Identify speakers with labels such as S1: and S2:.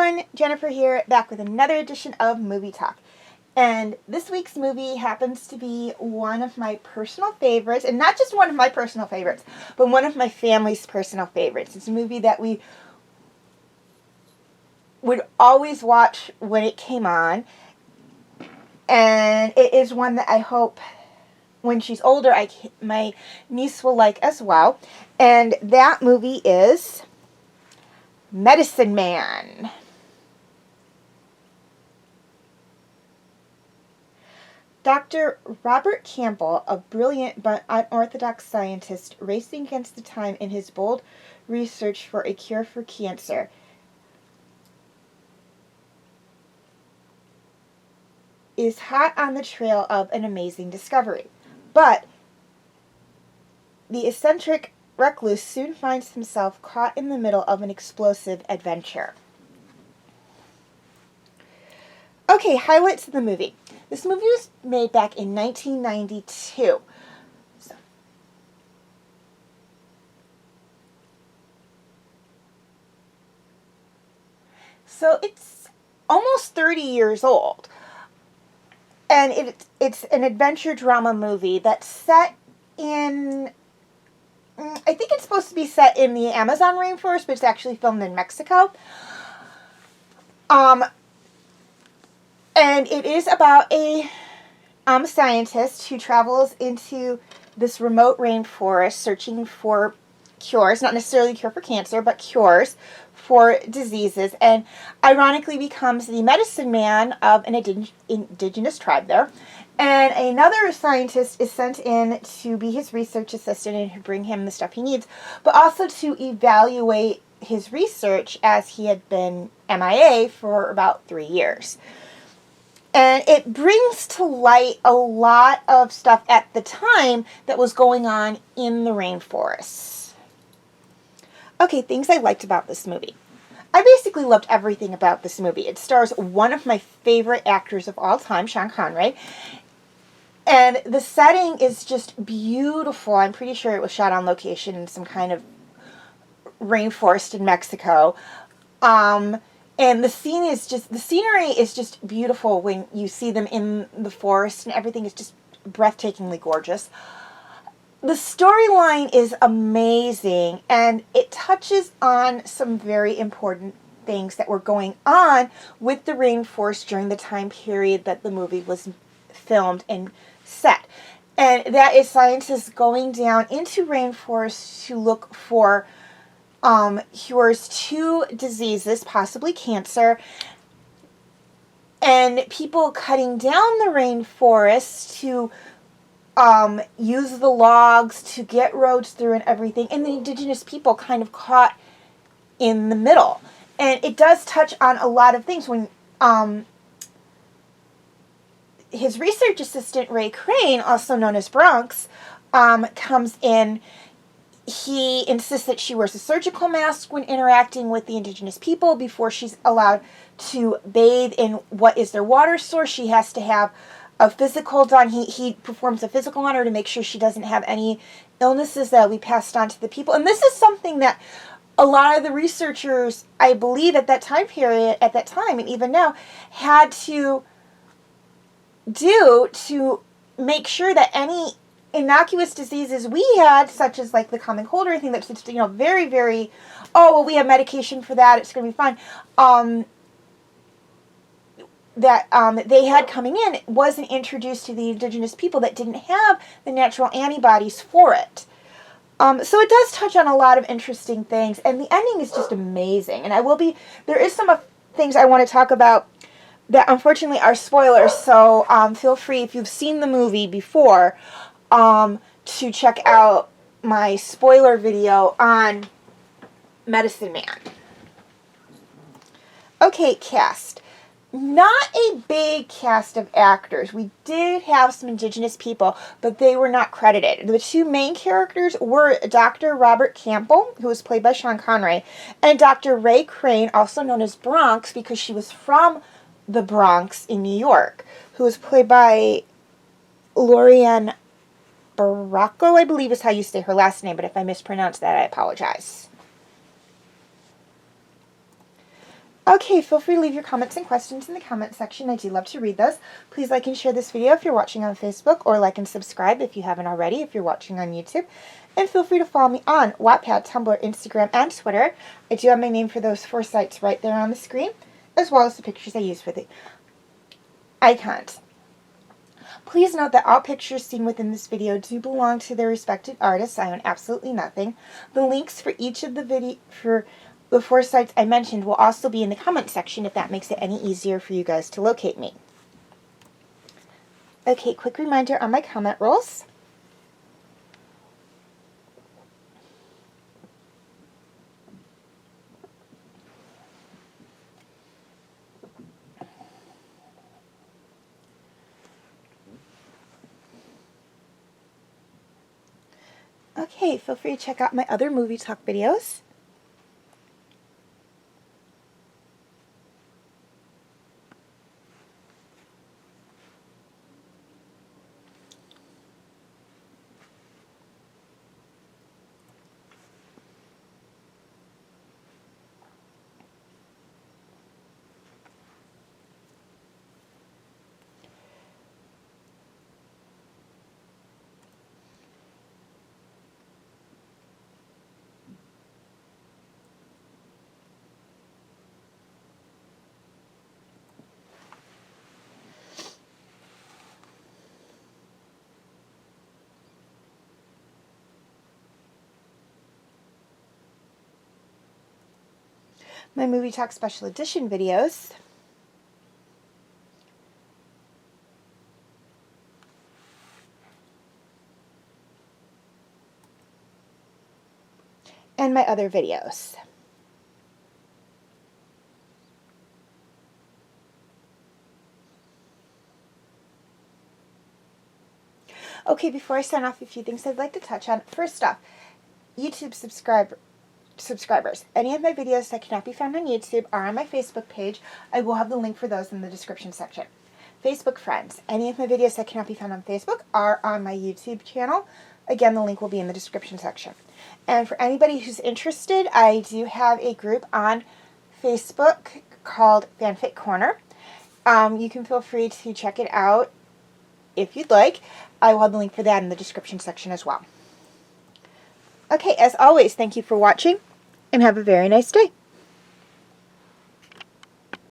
S1: everyone, Jennifer here, back with another edition of Movie Talk. And this week's movie happens to be one of my personal favorites, and not just one of my personal favorites, but one of my family's personal favorites. It's a movie that we would always watch when it came on, and it is one that I hope when she's older my niece will like as well. And that movie is Medicine Man. Dr. Robert Campbell, a brilliant but unorthodox scientist racing against the time in his bold research for a cure for cancer, is hot on the trail of an amazing discovery. But the eccentric recluse soon finds himself caught in the middle of an explosive adventure. Okay, highlights of the movie. This movie was made back in 1992. So it's almost 30 years old. And it's an adventure drama movie that's set in, I think it's supposed to be set in the Amazon rainforest, but it's actually filmed in Mexico. And it is about a scientist who travels into this remote rainforest searching for cures, not necessarily a cure for cancer, but cures for diseases, and ironically becomes the medicine man of an indigenous tribe there. And another scientist is sent in to be his research assistant and to bring him the stuff he needs, but also to evaluate his research as he had been MIA for about 3 years. And it brings to light a lot of stuff at the time that was going on in the rainforests. Okay, things I liked about this movie. I basically loved everything about this movie. It stars one of my favorite actors of all time, Sean Connery. And the setting is just beautiful. I'm pretty sure it was shot on location in some kind of rainforest in Mexico. And the scenery is just beautiful when you see them in the forest, and everything is just breathtakingly gorgeous. The storyline is amazing, and it touches on some very important things that were going on with the rainforest during the time period that the movie was filmed and set. And that is scientists going down into rainforests to look for cures to diseases, possibly cancer, and people cutting down the rainforest to use the logs to get roads through and everything, and the indigenous people kind of caught in the middle. And it does touch on a lot of things. When his research assistant, Ray Crane, also known as Bronx, comes in, he insists that she wears a surgical mask when interacting with the indigenous people before she's allowed to bathe in what is their water source. She has to have a physical done. He performs a physical on her to make sure she doesn't have any illnesses that will be passed on to the people. And this is something that a lot of the researchers, I believe at that time period, at that time, and even now, had to do to make sure that any innocuous diseases we had, such as like the common cold or anything that's just, very, very, oh, well, we have medication for that, it's going to be fine, that they had coming in wasn't introduced to the indigenous people that didn't have the natural antibodies for it. So it does touch on a lot of interesting things, and the ending is just amazing. And there is some things I want to talk about that unfortunately are spoilers, so feel free, if you've seen the movie before, to check out my spoiler video on Medicine Man. Okay, cast. Not a big cast of actors. We did have some indigenous people, but they were not credited. The two main characters were Dr. Robert Campbell, who was played by Sean Connery, and Dr. Ray Crane, also known as Bronx, because she was from the Bronx in New York, who was played by Lorianne Baracco, I believe is how you say her last name, but if I mispronounce that, I apologize. Okay, feel free to leave your comments and questions in the comment section. I do love to read those. Please like and share this video if you're watching on Facebook, or like and subscribe if you haven't already if you're watching on YouTube. And feel free to follow me on Wattpad, Tumblr, Instagram, and Twitter. I do have my name for those 4 sites right there on the screen, as well as the pictures I use for the icons. Please note that all pictures seen within this video do belong to their respective artists. I own absolutely nothing. The links for each of the the 4 sites I mentioned will also be in the comment section if that makes it any easier for you guys to locate me. Okay, quick reminder on my comment rules. Okay, feel free to check out my other movie talk videos. My movie talk special edition videos. And my other videos. Okay, before I sign off, a few things I'd like to touch on. First off, YouTube subscribers. Any of my videos that cannot be found on YouTube are on my Facebook page. I will have the link for those in the description section. Facebook friends. Any of my videos that cannot be found on Facebook are on my YouTube channel. Again, the link will be in the description section. And for anybody who's interested, I do have a group on Facebook called Fanfic Corner. You can feel free to check it out if you'd like. I will have the link for that in the description section as well. Okay, as always, thank you for watching, and have a very nice day.